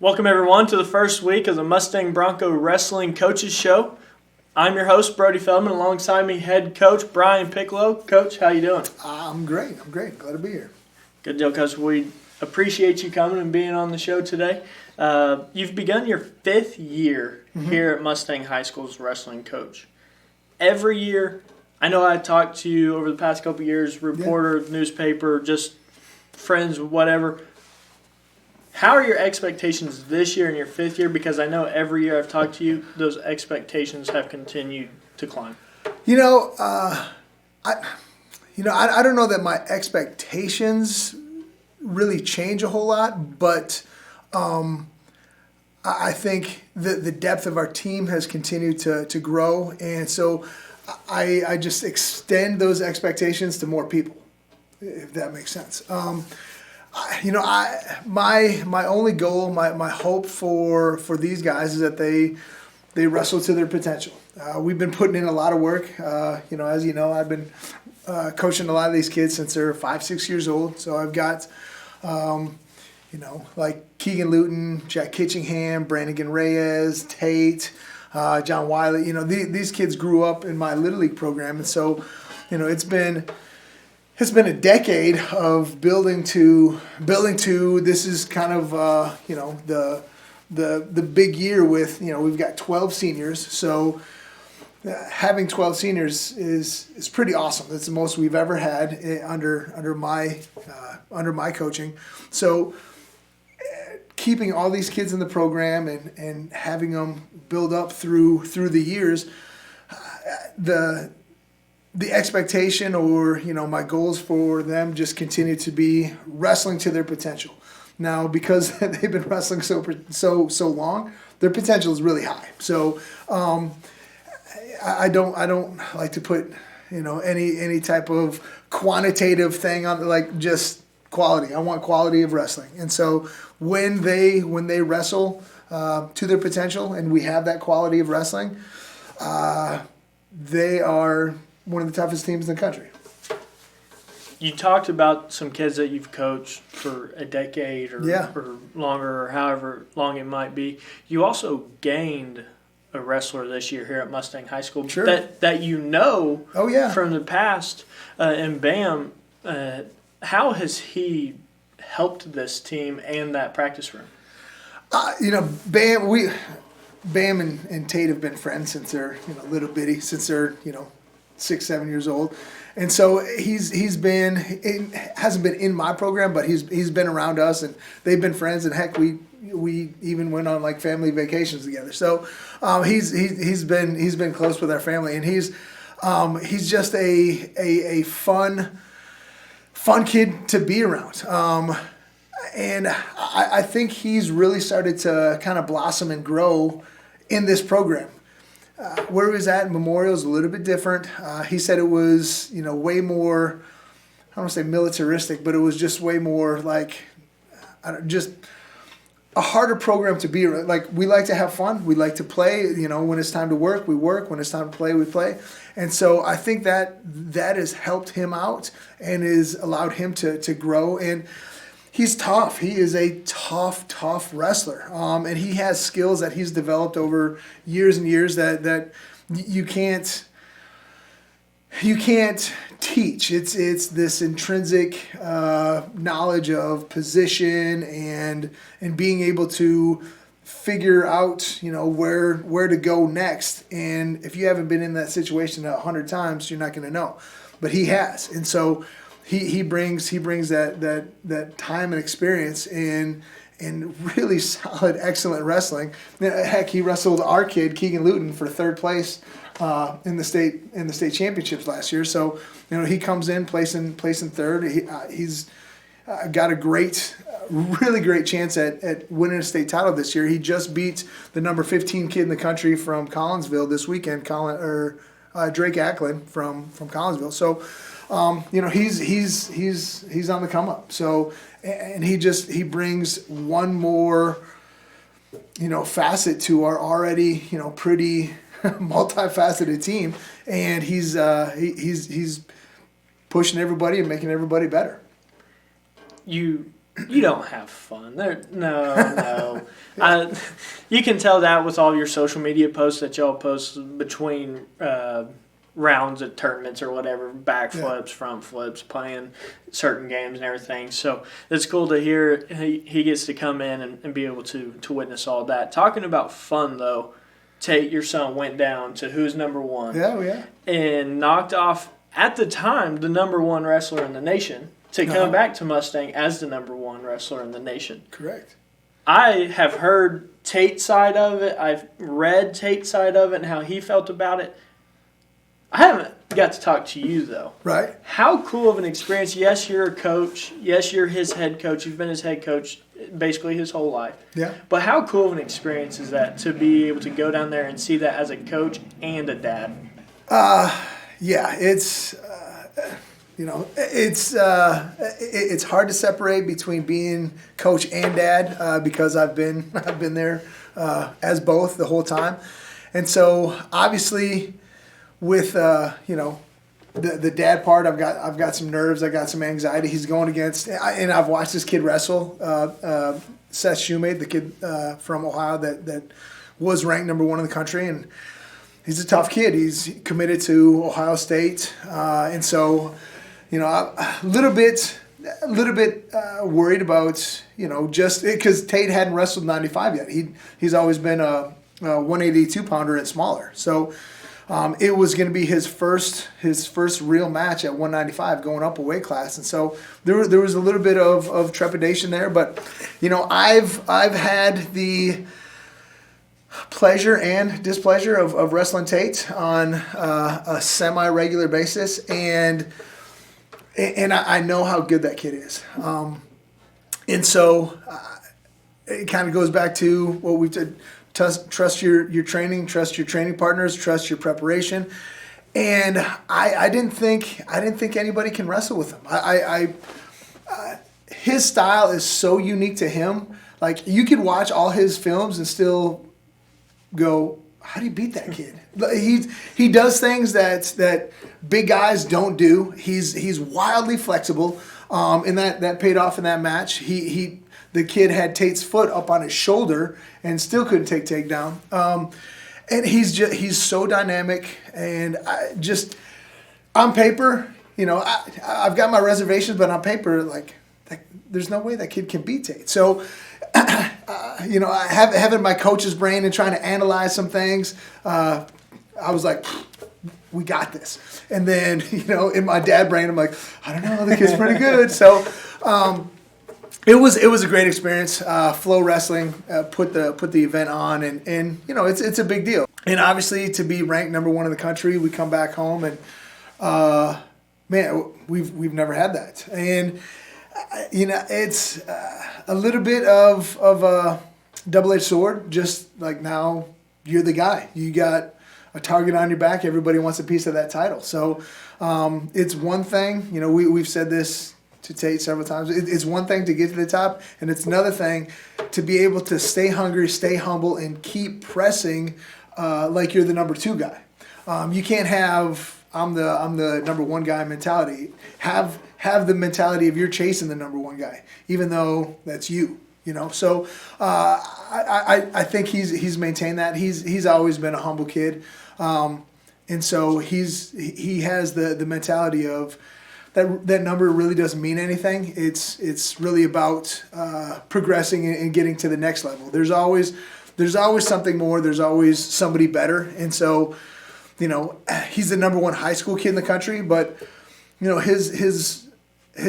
Welcome everyone to the first week of the Mustang Bronco Wrestling Coaches Show. I'm your host, Brody Feldman. Alongside me, head coach Brian Piccolo. Coach, how you doing? I'm great. Glad to be here. Good deal, Coach. We appreciate you coming and being on the show today. You've begun your fifth year here at Mustang High School as wrestling coach. Every year, I know I talked to you over the past couple of years, reporter, newspaper, just friends, whatever. How are your expectations this year in your fifth year? Because I know every year I've talked to you, those expectations have continued to climb. I don't know that my expectations really change a whole lot, but I think the depth of our team has continued to grow, and so I just extend those expectations to more people, if that makes sense. My only goal, my hope for these guys is that they wrestle to their potential. We've been putting in a lot of work. As you know, I've been coaching a lot of these kids since they're 5-6 years old. So I've got, like Keegan Luton, Jack Kitchingham, Brannigan Reyes, Tate, John Wiley. These kids grew up in my Little League program, and so, it's been a decade of building to this is kind of the big year with we've got 12 seniors, so having 12 seniors is pretty awesome. That's the most we've ever had under my coaching. So keeping all these kids in the program and having them build up through the years, the expectation or my goals for them just continue to be wrestling to their potential. Now, because they've been wrestling so long, their potential is really high. So I don't like to put any type of quantitative thing on like just quality. I want quality of wrestling, and so when they wrestle to their potential and we have that quality of wrestling, they are one of the toughest teams in the country. You talked about some kids that you've coached for a decade or longer or however long it might be. You also gained a wrestler this year here at Mustang High School that from the past. And Bam, how has he helped this team and that practice room? Bam and Tate have been friends since they're little bitty, since they're 6-7 years old, and so he's been, it hasn't been in my program, but he's been around us, and they've been friends, and heck, we even went on like family vacations together. So he's been close with our family, and he's just a fun kid to be around. And I think he's really started to kind of blossom and grow in this program. Where he was at in Memorial is a little bit different. He said it was, way more, I don't want to say militaristic, but it was just way more like, just a harder program to be. Like, we like to have fun. We like to play. When it's time to work, we work. When it's time to play, we play. And so I think that has helped him out and has allowed him to grow. And he's tough. He is a tough wrestler. And he has skills that he's developed over years and years that you can't teach. It's this intrinsic knowledge of position and being able to figure out where to go next. And if you haven't been in that situation 100 times, you're not going to know. But he has. And so He brings that time and experience and really solid, excellent wrestling. Heck, he wrestled our kid Keegan Luton for third place in the state championships last year. So he comes in placing third. He's got a really great chance at winning a state title this year. He just beat the number 15 kid in the country from Collinsville this weekend, Drake Ackland from Collinsville. So. He's on the come up. So, and he brings one more, facet to our already, pretty multifaceted team, and he's pushing everybody and making everybody better. You don't have fun. No. You can tell that with all your social media posts that y'all post between rounds at tournaments or whatever, backflips, front flips, playing certain games and everything. So it's cool to hear he gets to come in and be able to witness all that. Talking about fun, though, Tate, your son, went down to who's number one. Yeah. And knocked off, at the time, the number one wrestler in the nation to come back to Mustang as the number one wrestler in the nation. Correct. I have heard Tate's side of it. I've read Tate's side of it and how he felt about it. I haven't got to talk to you, though. Right. How cool of an experience. Yes, you're a coach. Yes, you're his head coach. You've been his head coach basically his whole life. Yeah. But how cool of an experience is that to be able to go down there and see that as a coach and a dad? Yeah, it's it's hard to separate between being coach and dad because I've been there as both the whole time, and so obviously with the dad part, I've got some nerves, I got some anxiety. He's going against, and I've watched this kid wrestle, Seth Shoemate, the kid from Ohio that was ranked number one in the country, and he's a tough kid. He's committed to Ohio State, and so a little bit worried about just because Tate hadn't wrestled 95 yet. He's always been a 182 pounder and smaller, so. It was going to be his first real match at 195 going up a weight class, and so there was a little bit of trepidation there. But I've had the pleasure and displeasure of wrestling Tate on a semi-regular basis, and I know how good that kid is, and so it kind of goes back to what we did. Trust your training, trust your training partners, trust your preparation, and I didn't think anybody can wrestle with him. His style is so unique to him. Like you could watch all his films and still go, how do you beat that kid? He does things that big guys don't do. He's wildly flexible, and that paid off in that match. The kid had Tate's foot up on his shoulder and still couldn't take takedown. And he's so dynamic, and on paper, I've got my reservations, but on paper, like there's no way that kid can beat Tate. So, having my coach's brain and trying to analyze some things, I was like, we got this. And then, in my dad brain, I'm like, I don't know, the kid's pretty good. So. It was a great experience. Flow Wrestling put the event on, and it's a big deal. And obviously to be ranked number one in the country, we come back home and man, we've never had that. And it's a little bit of a double-edged sword. Just like now you're the guy. You got a target on your back. Everybody wants a piece of that title. So it's one thing. We've said this to Tate several times. It's one thing to get to the top, and it's another thing to be able to stay hungry, stay humble, and keep pressing like you're the number two guy. You can't have I'm the number one guy mentality. Have the mentality of you're chasing the number one guy, even though that's you. So I think he's maintained that. He's always been a humble kid, and so he has the mentality of. That number really doesn't mean anything. It's really about progressing and getting to the next level. There's always something more. There's always somebody better. And so, he's the number one high school kid in the country, but his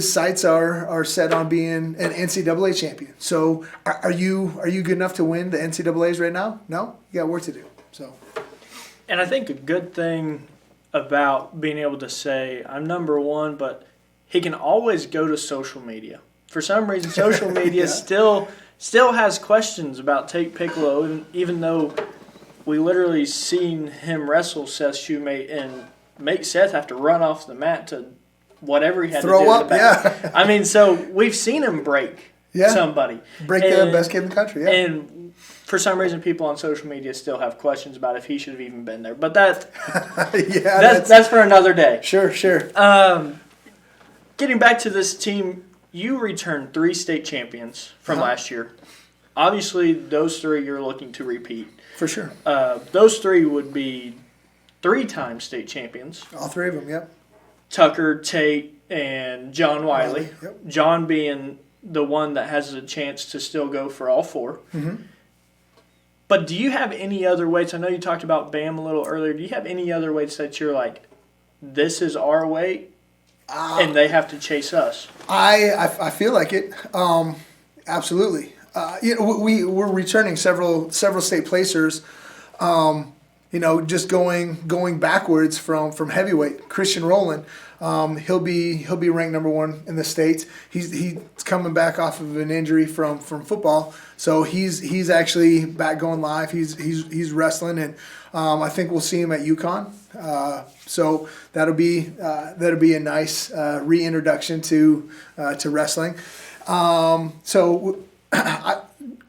sights are set on being an NCAA champion. So are you good enough to win the NCAAs right now? No, you got work to do. So, and I think a good thing about being able to say I'm number one, but he can always go to social media. For some reason, social media still has questions about Tate Piccolo, even though we literally seen him wrestle Seth Shoemate and make Seth have to run off the mat to whatever he had throw to do. Up, yeah. I mean, so we've seen him break somebody. Break the best kid in the country, yeah. And for some reason, people on social media still have questions about if he should have even been there. But that's for another day. Sure. Getting back to this team, you returned 3 state champions from last year. Obviously, those three you're looking to repeat. For sure. Those three would be 3-time state champions. All three of them, yep. Tucker, Tate, and John Wiley. Yep. John being the one that has a chance to still go for all 4. Mm-hmm. But do you have any other weights? I know you talked about Bam a little earlier. Do you have any other weights that you're like, this is our weight, and they have to chase us? I feel like it. Absolutely. We're returning several state placers. Just going backwards from heavyweight. Christian Rowland, he'll be ranked number 1 in the state. He's coming back off of an injury from football, so he's actually back going live. He's wrestling, and I think we'll see him at UConn. So that'll be a nice reintroduction to wrestling.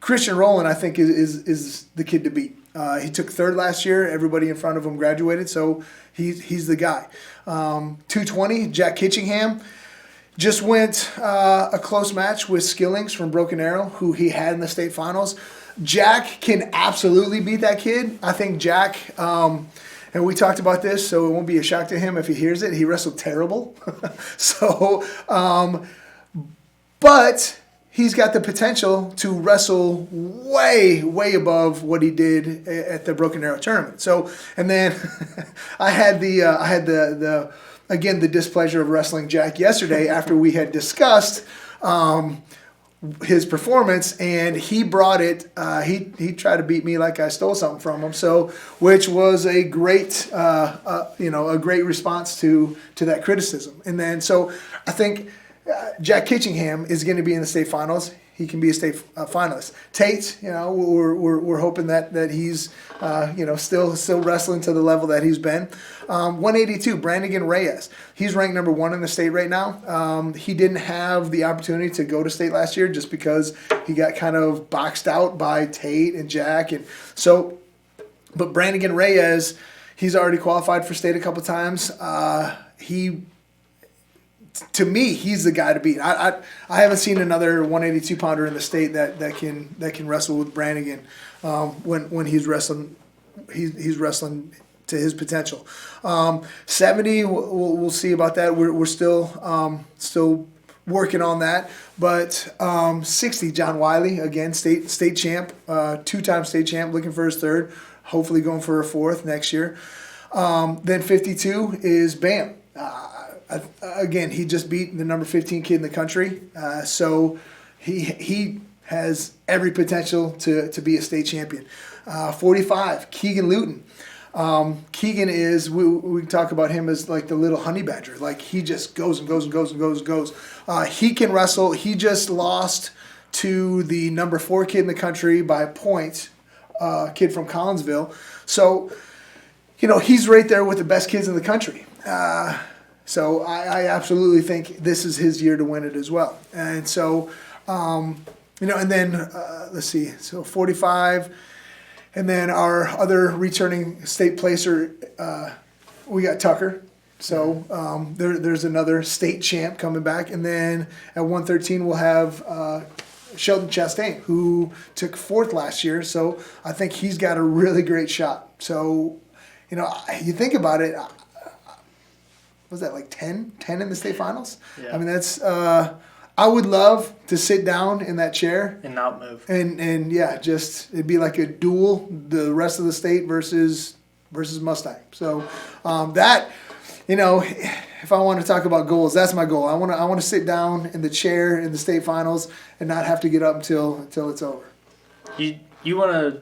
Christian Rowland, I think, is the kid to beat. He took 3rd last year. Everybody in front of him graduated, so he's the guy. 220, Jack Kitchingham just went a close match with Skillings from Broken Arrow, who he had in the state finals. Jack can absolutely beat that kid. I think Jack, and we talked about this, so it won't be a shock to him if he hears it. He wrestled terrible. But he's got the potential to wrestle way, way above what he did at the Broken Arrow tournament. So, and then I had the displeasure of wrestling Jack yesterday after we had discussed his performance, and he brought it. He tried to beat me like I stole something from him. So, which was a great, a great response to that criticism. And then, so I think Jack Kitchingham is going to be in the state finals. He can be a state finalist. Tate, we're hoping that he's, still wrestling to the level that he's been. 182, Brannigan Reyes. He's ranked number 1 in the state right now. He didn't have the opportunity to go to state last year just because he got kind of boxed out by Tate and Jack, and so. But Brannigan Reyes, he's already qualified for state a couple times. To me, he's the guy to beat. I haven't seen another 182 pounder in the state that can wrestle with Brannigan when he's wrestling. He's wrestling to his potential. 70, we'll see about that. We're still working on that. But 60, John Wiley, again, state champ, 2-time state champ, looking for his 3rd. Hopefully going for a 4th next year. Then 52 is Bam. Again, he just beat the number 15 kid in the country, so he has every potential to be a state champion. 45, Keegan Luton. Keegan is, we talk about him as like the little honey badger. Like, he just goes and goes and goes and goes and goes. He can wrestle. He just lost to the number 4 kid in the country by a point, kid from Collinsville. So, he's right there with the best kids in the country. So I absolutely think this is his year to win it as well. And so, and then let's see, so 45, and then our other returning state placer, we got Tucker. So there's another state champ coming back. And then at 113, we'll have Sheldon Chastain, who took 4th last year. So I think he's got a really great shot. So, you think about it, was that like 10 in the state finals? Yeah. I mean, that's I would love to sit down in that chair and not move. And yeah, just it'd be like a duel, the rest of the state versus Mustang. So that, if I want to talk about goals, that's my goal. I want to sit down in the chair in the state finals and not have to get up until it's over. You want to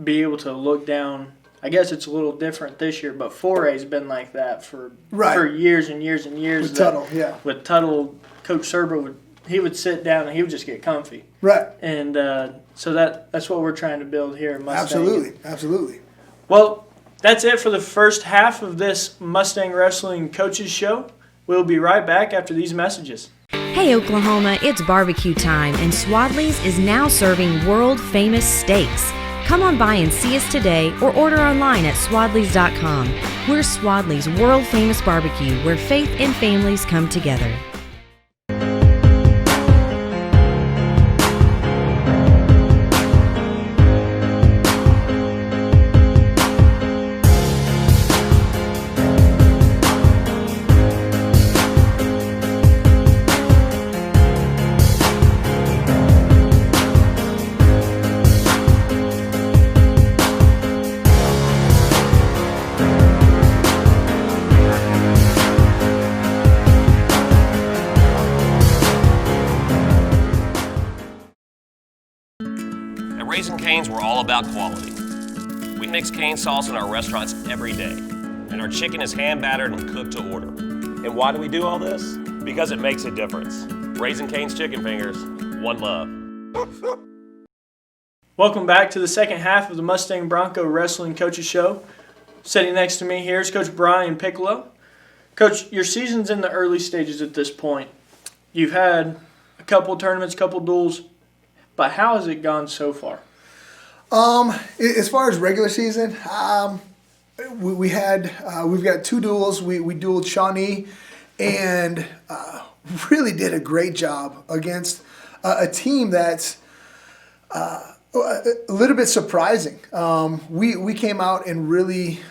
be able to look down. I guess it's a little different this year, but 4A's been like that for years and years and years. With Tuttle, yeah. With Tuttle, Coach Serber would sit down and he would just get comfy. Right. And so that's what we're trying to build here at Mustang. Absolutely. Well, that's it for the first half of this Mustang Wrestling Coaches Show. We'll be right back after these messages. Hey Oklahoma, it's barbecue time, and Swadley's is now serving world-famous steaks. Come on by and see us today or order online at swadleys.com. We're Swadley's world-famous barbecue, where faith and families come together. Raising Cane's, we're all about quality. We mix cane sauce in our restaurants every day, and our chicken is hand battered and cooked to order. And why do we do all this? Because it makes a difference. Raising Cane's Chicken Fingers, one love. Welcome back to the second half of the Mustang Bronco Wrestling Coaches Show. Sitting next to me here is Coach Brian Piccolo. Coach, your season's in the early stages at this point. You've had a couple tournaments, couple duels, but how has it gone so far? As far as regular season, we've got two duels. We dueled Shawnee and really did a great job against a team that's a little bit surprising. We came out and really,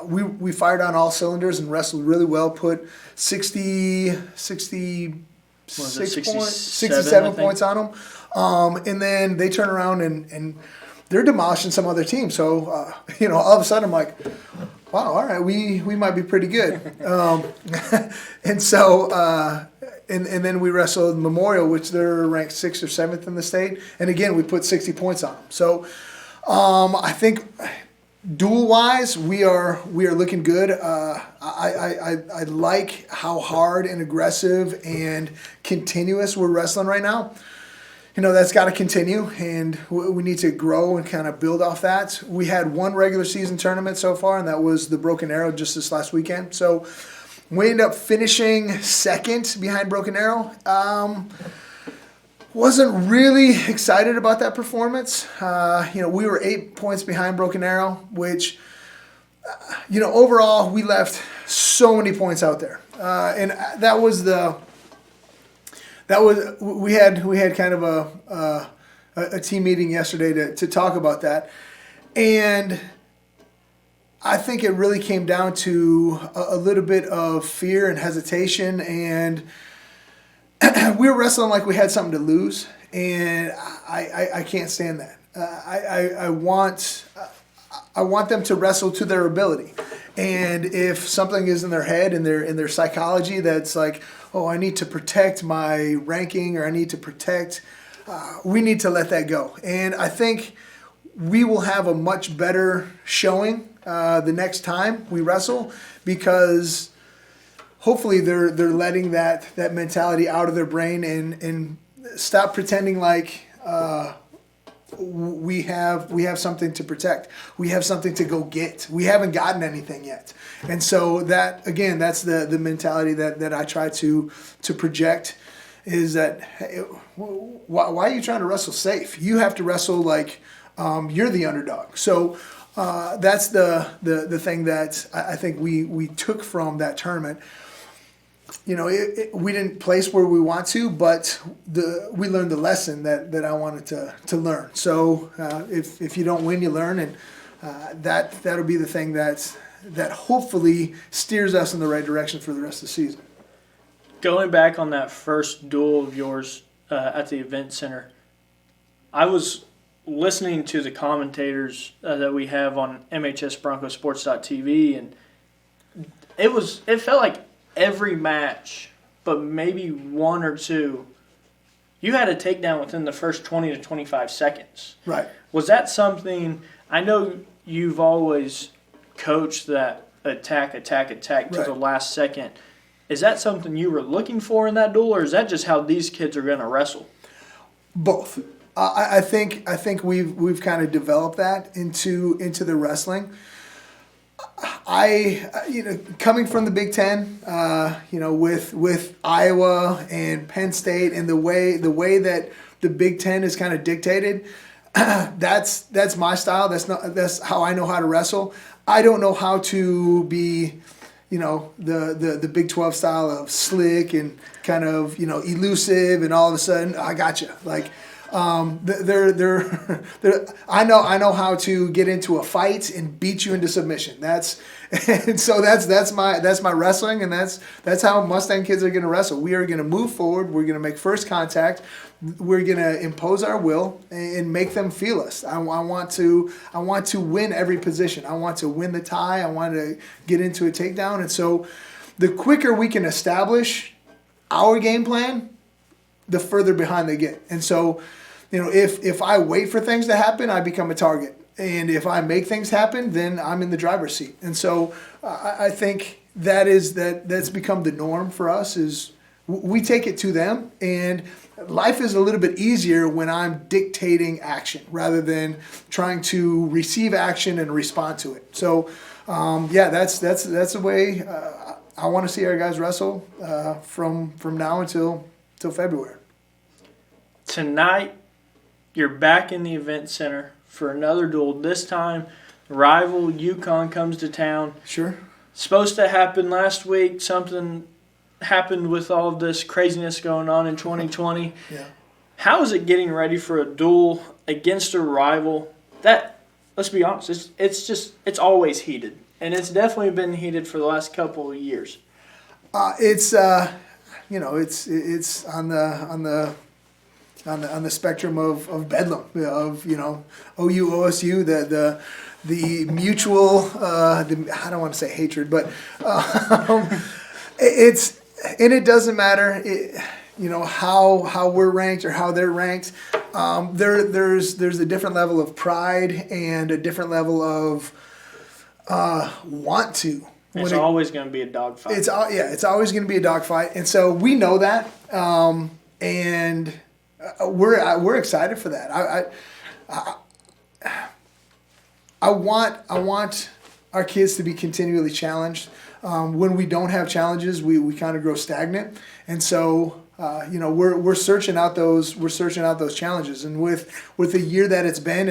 we fired on all cylinders and wrestled really well. Put 67 points on them. And then they turn around and they're demolishing some other team. So, all of a sudden I'm like, wow, all right, we might be pretty good. And so, and then we wrestled Memorial, which they're ranked 6th or 7th in the state. And again, we put 60 points on them. So I think duel-wise, we are looking good. I like how hard and aggressive and continuous we're wrestling right now. That's got to continue, and we need to grow and kind of build off that. We had one regular season tournament so far, and that was the Broken Arrow just this last weekend. So we ended up finishing second behind Broken Arrow. Wasn't really excited about that performance. We were 8 points behind Broken Arrow, which, overall we left so many points out there. And we had kind of a team meeting yesterday to talk about that. And I think it really came down to a little bit of fear and hesitation, and we were wrestling like we had something to lose, and I can't stand that. I want them to wrestle to their ability, and if something is in their head and in their psychology that's like, oh, I need to protect my ranking, or I need to protect, we need to let that go. And I think we will have a much better showing the next time we wrestle, because hopefully they're letting that mentality out of their brain and stop pretending like we have something to protect. We have something to go get. We haven't gotten anything yet. And so that's the mentality that I try to project, is that, hey, why are you trying to wrestle safe? You have to wrestle like you're the underdog. So that's the thing that I think we took from that tournament. We didn't place where we want to, but we learned the lesson that I wanted to learn. So if you don't win, you learn, and that'll be the thing that hopefully steers us in the right direction for the rest of the season. Going back on that first duel of yours at the event center, I was listening to the commentators that we have on MHSBroncosports.tv, and it felt like every match, but maybe one or two, you had a takedown within the first 20 to 25 seconds. Right. Was that something, I know you've always coached that attack to the last second. Is that something you were looking for in that duel, or is that just how these kids are going to wrestle? Both. I think we've kind of developed that into the wrestling. Coming from the Big Ten, with Iowa and Penn State, and the way that the Big Ten is kind of dictated, that's my style. That's how I know how to wrestle. I don't know how to be, the Big 12 style of slick and kind of elusive, and all of a sudden I got you. Like, I know how to get into a fight and beat you into submission. That's my wrestling, and that's how Mustang kids are going to wrestle. We are going to move forward. We're going to make first contact. We're going to impose our will and make them feel us. I want to win every position. I want to win the tie. I want to get into a takedown. And so the quicker we can establish our game plan, the further behind they get. And so if I wait for things to happen, I become a target. And if I make things happen, then I'm in the driver's seat. And so I think that's become the norm for us is we take it to them. And life is a little bit easier when I'm dictating action rather than trying to receive action and respond to it. So, that's the way I want to see our guys wrestle from now until February. Tonight, you're back in the event center for another duel. This time, rival UConn comes to town. Sure. Supposed to happen last week. Something happened with all of this craziness going on in 2020. Yeah. How is it getting ready for a duel against a rival that, let's be honest, it's always heated, and it's definitely been heated for the last couple of years. It's on the spectrum of bedlam of OU OSU the mutual I don't want to say hatred, but it doesn't matter how we're ranked or how they're ranked. There's a different level of pride and a different level of want to. It's always going to be a dogfight. It's always going to be a dogfight, and so we know that, and we're excited for that. I want our kids to be continually challenged. When we don't have challenges, we kind of grow stagnant, and so we're searching out those challenges. And with the year that it's been,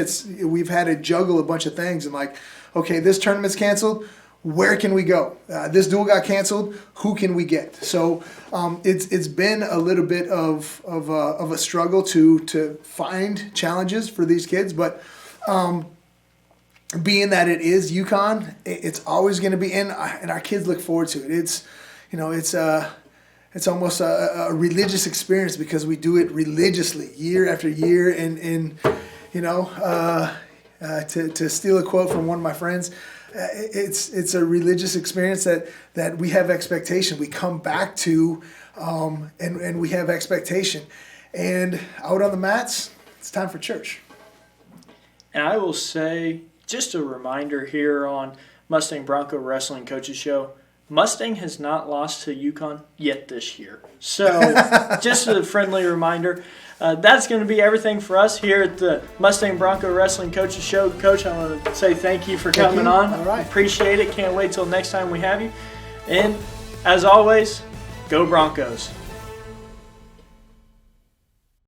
we've had to juggle a bunch of things and okay, this tournament's canceled. Where can we go? This duel got canceled. Who can we get? So it's been a little bit of a struggle to find challenges for these kids, but being that it is UConn, it's always going to be in, and our kids look forward to it. It's almost a religious experience because we do it religiously year after year, and to steal a quote from one of my friends. It's a religious experience that we have expectation. We come back to, and we have expectation. And out on the mats, it's time for church. And I will say, just a reminder here on Mustang Bronco Wrestling Coaches Show, Mustang has not lost to UConn yet this year. So just a friendly reminder. That's going to be everything for us here at the Mustang Bronco Wrestling Coaches Show. Coach, I want to say thank you for coming on. All right. Appreciate it. Can't wait till next time we have you. And as always, go Broncos.